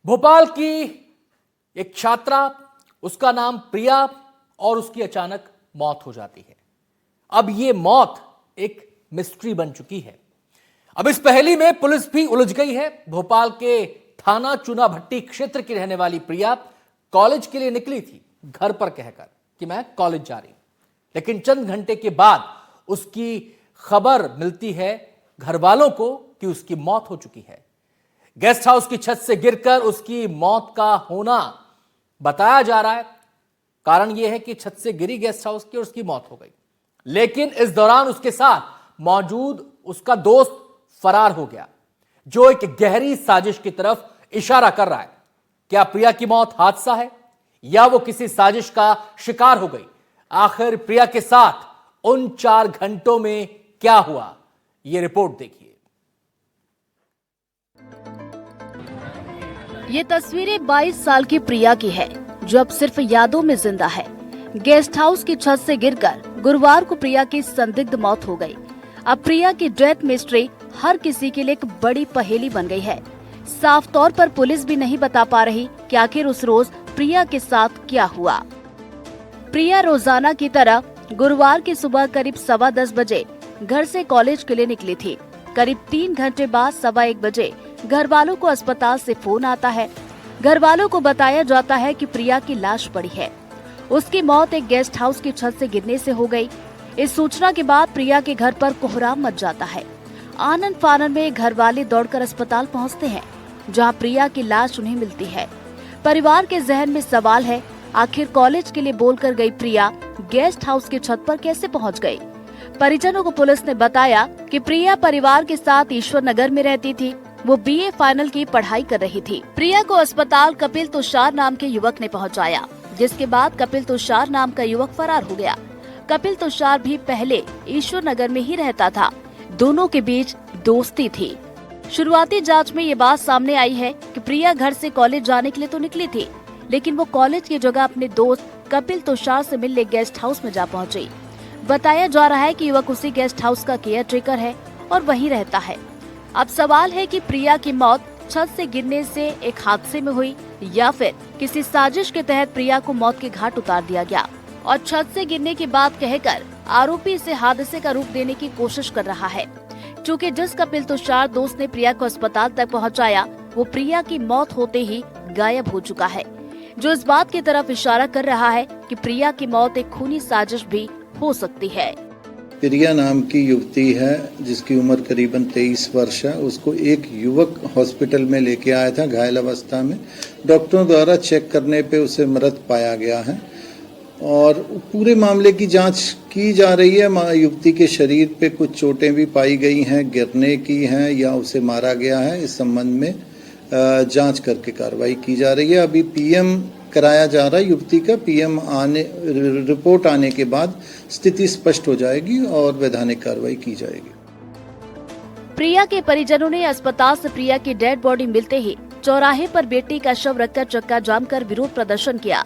भोपाल की एक छात्रा, उसका नाम प्रिया, और उसकी अचानक मौत हो जाती है। अब ये मौत एक मिस्ट्री बन चुकी है। अब इस पहेली में पुलिस भी उलझ गई है। भोपाल के थाना चूनाभट्टी क्षेत्र की रहने वाली प्रिया कॉलेज के लिए निकली थी, घर पर कहकर कि मैं कॉलेज जा रही हूं, लेकिन चंद घंटे के बाद उसकी खबर मिलती है घर वालों को कि उसकी मौत हो चुकी है। गेस्ट हाउस की छत से गिरकर उसकी मौत का होना बताया जा रहा है। कारण यह है कि छत से गिरी गेस्ट हाउस की और उसकी मौत हो गई, लेकिन इस दौरान उसके साथ मौजूद उसका दोस्त फरार हो गया, जो एक गहरी साजिश की तरफ इशारा कर रहा है। क्या प्रिया की मौत हादसा है या वो किसी साजिश का शिकार हो गई? आखिर प्रिया के साथ उन 4 घंटों में क्या हुआ, ये रिपोर्ट देखिए। ये तस्वीरें 22 साल की प्रिया की है, जो अब सिर्फ यादों में जिंदा है। गेस्ट हाउस की छत से गिरकर गुरुवार को प्रिया की संदिग्ध मौत हो गई। अब प्रिया की डेथ मिस्ट्री हर किसी के लिए एक बड़ी पहेली बन गई है। साफ तौर पर पुलिस भी नहीं बता पा रही कि आखिर उस रोज प्रिया के साथ क्या हुआ। प्रिया रोजाना की तरह गुरुवार की सुबह करीब 10:15 बजे घर से कॉलेज के लिए निकली थी। करीब 3 घंटे बाद 1:15 बजे घर वालों को अस्पताल से फोन आता है। घर वालों को बताया जाता है कि प्रिया की लाश पड़ी है। उसकी मौत एक गेस्ट हाउस की छत से गिरने से हो गई। इस सूचना के बाद प्रिया के घर पर कोहराम मच जाता है। आनन फानन में घर वाले दौड़कर अस्पताल पहुंचते हैं, जहां प्रिया की लाश उन्हें मिलती है। परिवार के जहन में सवाल है, आखिर कॉलेज के लिए बोलकर गई प्रिया गेस्ट हाउस की छत पर कैसे पहुंच गई? परिजनों को पुलिस ने बताया कि प्रिया परिवार के साथ ईश्वर नगर में रहती थी। वो BA फाइनल की पढ़ाई कर रही थी। प्रिया को अस्पताल कपिल तुषार नाम के युवक ने पहुंचाया, जिसके बाद कपिल तुषार नाम का युवक फरार हो गया। कपिल तुषार भी पहले ईश्वर नगर में ही रहता था। दोनों के बीच दोस्ती थी। शुरुआती जांच में ये बात सामने आई है कि प्रिया घर से कॉलेज जाने के लिए तो निकली थी, लेकिन वो कॉलेज की जगह अपने दोस्त कपिल तुषार से मिलने गेस्ट हाउस में जा पहुंची। बताया जा रहा है कि युवक उसी गेस्ट हाउस का केयर टेकर है और वहीं रहता है। अब सवाल है कि प्रिया की मौत छत से गिरने से एक हादसे में हुई या फिर किसी साजिश के तहत प्रिया को मौत के घाट उतार दिया गया और छत से गिरने की बात कहकर आरोपी इसे हादसे का रूप देने की कोशिश कर रहा है। चूँकि जिस कपिल तुषार दोस्त ने प्रिया को अस्पताल तक पहुंचाया, वो प्रिया की मौत होते ही गायब हो चुका है, जो इस बात की तरफ इशारा कर रहा है कि प्रिया की मौत एक खूनी साजिश भी हो सकती है। प्रिया नाम की युवती है, जिसकी उम्र करीबन 23 वर्ष है। उसको एक युवक हॉस्पिटल में लेके आया था घायल अवस्था में। डॉक्टरों द्वारा चेक करने पे उसे मृत पाया गया है और पूरे मामले की जांच की जा रही है। युवती के शरीर पे कुछ चोटें भी पाई गई हैं, गिरने की हैं या उसे मारा गया है। इस संबंध में जांच करके कार्रवाई की जा रही है। अभी PM कराया जा रहा है युवती का। PM रिपोर्ट आने के बाद स्थिति स्पष्ट हो जाएगी और वैधानिक कार्रवाई की जाएगी। प्रिया के परिजनों ने अस्पताल से प्रिया की डेड बॉडी मिलते ही चौराहे पर बेटी का शव रखकर चक्का जाम कर विरोध प्रदर्शन किया।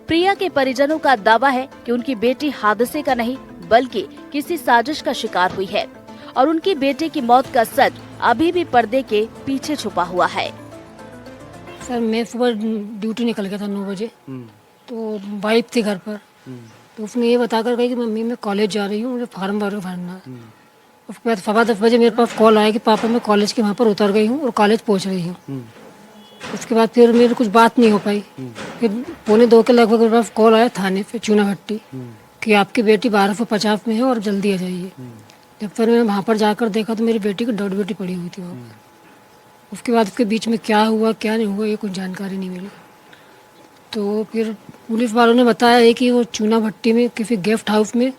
प्रिया के परिजनों का दावा है कि उनकी बेटी हादसे का नहीं बल्कि किसी साजिश का शिकार हुई है और उनकी बेटी की मौत का सच अभी भी पर्दे के पीछे छुपा हुआ है। सर, मैं सुबह ड्यूटी निकल गया था 9 बजे। तो वाइफ थी घर पर, तो उसने ये बताकर गई कि मम्मी मैं कॉलेज जा रही हूँ, मुझे फार्म भरना है। उसके बाद 10:15 बजे मेरे पास कॉल आया कि पापा मैं कॉलेज के वहाँ पर उतर गई हूँ और कॉलेज पहुँच रही हूँ। उसके बाद फिर मेरे कुछ बात नहीं हो पाई। फिर 1:45 के लगभग मेरे पास कॉल आया थाने पे चूनाभट्टी कि आपकी बेटी 1250 में है और जल्दी आ जाइए। जब फिर मैं वहाँ पर जाकर देखा तो मेरी बेटी की डेड बॉडी पड़ी हुई थी वहाँ पर। उसके बाद उसके बीच में क्या हुआ क्या नहीं हुआ ये कुछ जानकारी नहीं मिली। तो फिर पुलिस वालों ने बताया है कि वो चूनाभट्टी में किसी गेस्ट हाउस में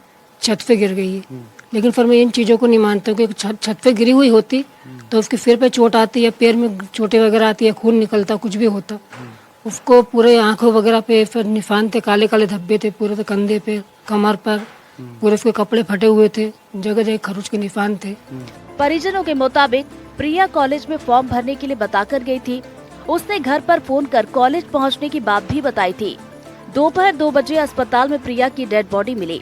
छत पे गिर गई है। लेकिन फिर मैं इन चीज़ों को नहीं मानता हूँ कि छत पे गिरी हुई होती तो उसके सिर पे चोट आती या पैर में चोटें वगैरह आती है, खून निकलता, कुछ भी होता। उसको पूरे आँखों वगैरह पे फिर निशान थे, काले काले धब्बे थे पूरे, तो कंधे पे, कमर पर पूरे उसके कपड़े फटे हुए थे, जगह जगह खरोच के निशान थे। परिजनों के मुताबिक प्रिया कॉलेज में फॉर्म भरने के लिए बताकर गई थी। उसने घर पर फोन कर कॉलेज पहुंचने की बात भी बताई थी। दोपहर 2 बजे अस्पताल में प्रिया की डेड बॉडी मिली।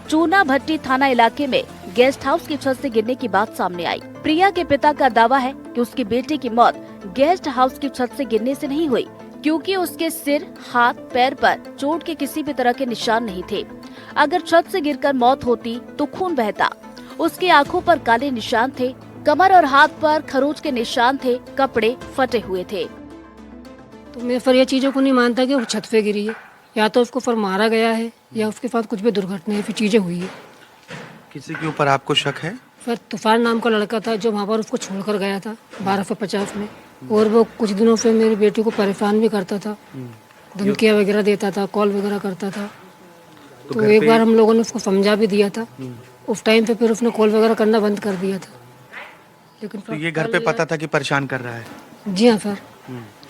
चूनाभट्टी थाना इलाके में गेस्ट हाउस की छत से गिरने की बात सामने आई। प्रिया के पिता का दावा है कि उसकी बेटी की मौत गेस्ट हाउस की छत से गिरने से नहीं हुई, क्योंकि उसके सिर, हाथ, पैर पर चोट के किसी भी तरह के निशान नहीं थे। अगर छत से गिरकर मौत होती तो खून बहता। उसकी आंखों पर काले निशान थे, कमर और हाथ पर खरोच के निशान थे, कपड़े फटे हुए थे। तो मैं फिर ये चीज़ों को नहीं मानता कि वो छत पे गिरी है, या तो उसको फिर मारा गया है या उसके साथ कुछ भी दुर्घटना है, फिर चीज़ें हुई है। किसी के ऊपर आपको शक है? फिर तूफान नाम का लड़का था जो वहाँ पर उसको छोड़कर गया था 1250 में, और वो कुछ दिनों से मेरी बेटी को परेशान भी करता था, धमकियाँ वगैरह देता था, कॉल वगैरह करता था। तो एक बार हम लोगों ने उसको समझा भी दिया था, उस टाइम पे फिर उसने कॉल वगैरह करना बंद कर दिया था। लेकिन तो ये घर पे पता था कि परेशान कर रहा है? जी हाँ सर,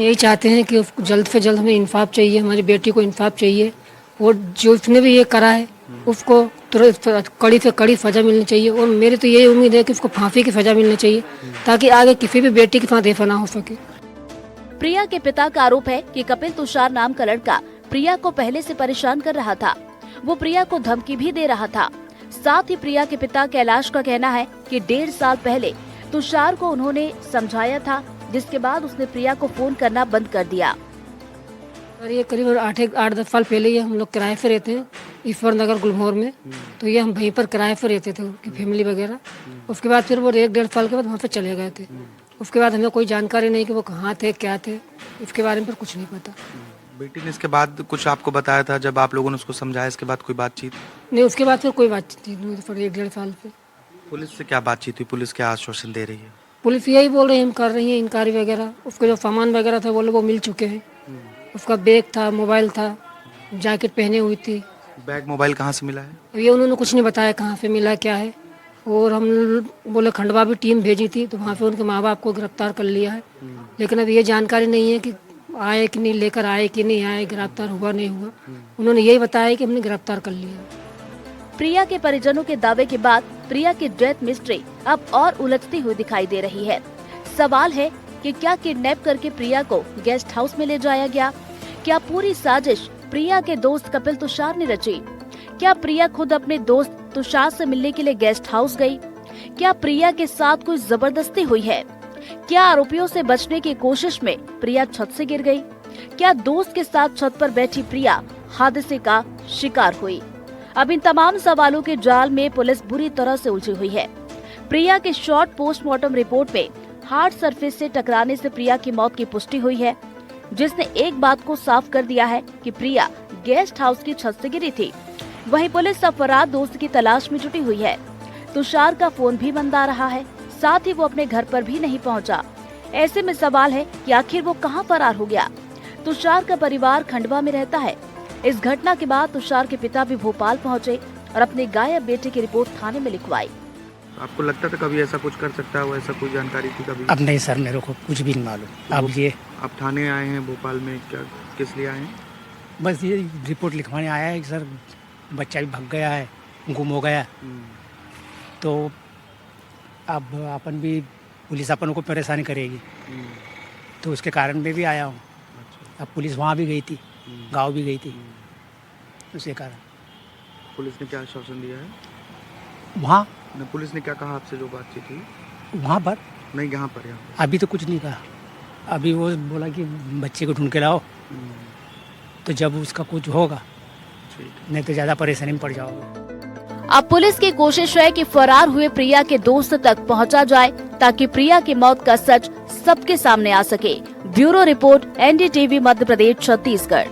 यही चाहते हैं कि उसको जल्द से जल्द हमें इंसाफ चाहिए, हमारी बेटी को इंसाफ चाहिए, और जो उसने भी ये करा है उसको तुरंत कड़ी से कड़ी सजा मिलनी चाहिए। और मेरी तो यही उम्मीद है कि उसको फांसी की सजा मिलनी चाहिए, ताकि आगे किसी भी बेटी के साथ ऐसा ना हो सके। प्रिया के पिता का आरोप है कि कपिल तुषार नाम का लड़का प्रिया को पहले से परेशान कर रहा था। वो प्रिया को धमकी भी दे रहा था। साथ ही प्रिया के पिता कैलाश का कहना है कि 1.5 साल पहले तुषार को उन्होंने समझाया था, जिसके बाद उसने प्रिया को फोन करना बंद कर दिया। और ये करीब 8-10 साल पहले ये हम लोग किराए पे रहते हैं ईश्वर नगर गुलमोहर में, तो ये हम वहीं पर किराए पे रहते थे, उनकी फैमिली वगैरह। उसके बाद फिर वो 1-1.5 साल के बाद वहाँ पे चले गए थे। उसके बाद हमें कोई जानकारी नहीं कि वो कहाँ थे, क्या थे, इसके बारे में फिर कुछ नहीं पता। बेटी ने इसके बाद कुछ आपको बताया था जब आप लोगों ने उसको समझाया? इसके बाद कोई बातचीत नहीं, उसके बाद फिर कोई बातचीत नहीं, फिर 1-1.5 साल पे। पुलिस से क्या बातचीत हुई? पुलिस क्या आश्वासन दे रही है? पुलिस यही बोल रही है, हम कर रही है इंक्वायरी वगैरह। उसके जो सामान वगैरह था वो मिल चुके हैं। उसका बैग था, मोबाइल था, जैकेट पहनी हुई थी। बैग मोबाइल कहाँ से मिला है? ये उन्होंने कुछ नहीं बताया कहाँ से मिला, क्या है। और हम बोले खंडवा भी टीम भेजी थी, तो वहाँ पे उनके माँ बाप को गिरफ्तार कर लिया है। लेकिन अब ये जानकारी नहीं है कि आए कि नहीं, लेकर आए कि नहीं आए, गिरफ्तार हुआ नहीं हुआ। उन्होंने यही बताया कि हमने गिरफ्तार कर लिया। प्रिया के परिजनों के दावे के बाद प्रिया की डेथ मिस्ट्री अब और उलझती हुई दिखाई दे रही है। सवाल है कि क्या किडनैप करके प्रिया को गेस्ट हाउस में ले जाया गया? क्या पूरी साजिश प्रिया के दोस्त कपिल तुषार ने रची? क्या प्रिया खुद अपने दोस्त तुषार से मिलने के लिए गेस्ट हाउस गई? क्या प्रिया के साथ कोई जबरदस्ती हुई है? क्या आरोपियों से बचने की कोशिश में प्रिया छत से गिर गई? क्या दोस्त के साथ छत पर बैठी प्रिया हादसे का शिकार हुई? अब इन तमाम सवालों के जाल में पुलिस बुरी तरह से उलझी हुई है। प्रिया के शॉर्ट पोस्टमार्टम रिपोर्ट में हार्ड सरफेस से टकराने से प्रिया की मौत की पुष्टि हुई है, जिसने एक बात को साफ कर दिया है कि प्रिया गेस्ट हाउस की छत से गिरी थी। वहीं पुलिस अब फरार दोस्त की तलाश में जुटी हुई है। तुषार का फोन भी बंद आ रहा है, साथ ही वो अपने घर पर भी नहीं पहुंचा। ऐसे में सवाल है कि आखिर वो कहां फरार हो गया। तुषार का परिवार खंडवा में रहता है। इस घटना के बाद तुषार के पिता भी भोपाल पहुंचे और अपने गायब बेटे की रिपोर्ट थाने में लिखवाई। आपको लगता था कभी ऐसा कुछ कर सकता है वो? ऐसा कोई जानकारी थी कभी? अब नहीं सर, मेरे को कुछ भी नहीं मालूम। अब ये आप थाने आए हैं भोपाल में, क्या किस लिए आए हैं? बस ये रिपोर्ट लिखवाने आया है कि सर बच्चा भी भाग गया है, गुम हो गया। तो अब अपन भी पुलिस अपन को परेशानी करेगी, तो उसके कारण मैं भी आया हूँ। अब पुलिस वहाँ भी गई थी, गांव भी गई थी, उसके कारण। पुलिस ने क्या आश्वासन दिया है वहाँ? पुलिस ने क्या कहा आपसे जो बातचीत हुई? वहाँ पर नहीं, यहाँ पर अभी तो कुछ नहीं कहा। अभी वो बोला कि बच्चे को ढूंढ के लाओ, तो जब उसका कुछ होगा, नहीं तो ज्यादा परेशानी में पड़ जाओगे। अब पुलिस की कोशिश है कि फरार हुए प्रिया के दोस्त तक पहुंचा जाए, ताकि प्रिया की मौत का सच सबके सामने आ सके। Bureau report, NDTV Madhya Pradesh, Chhattisgarh.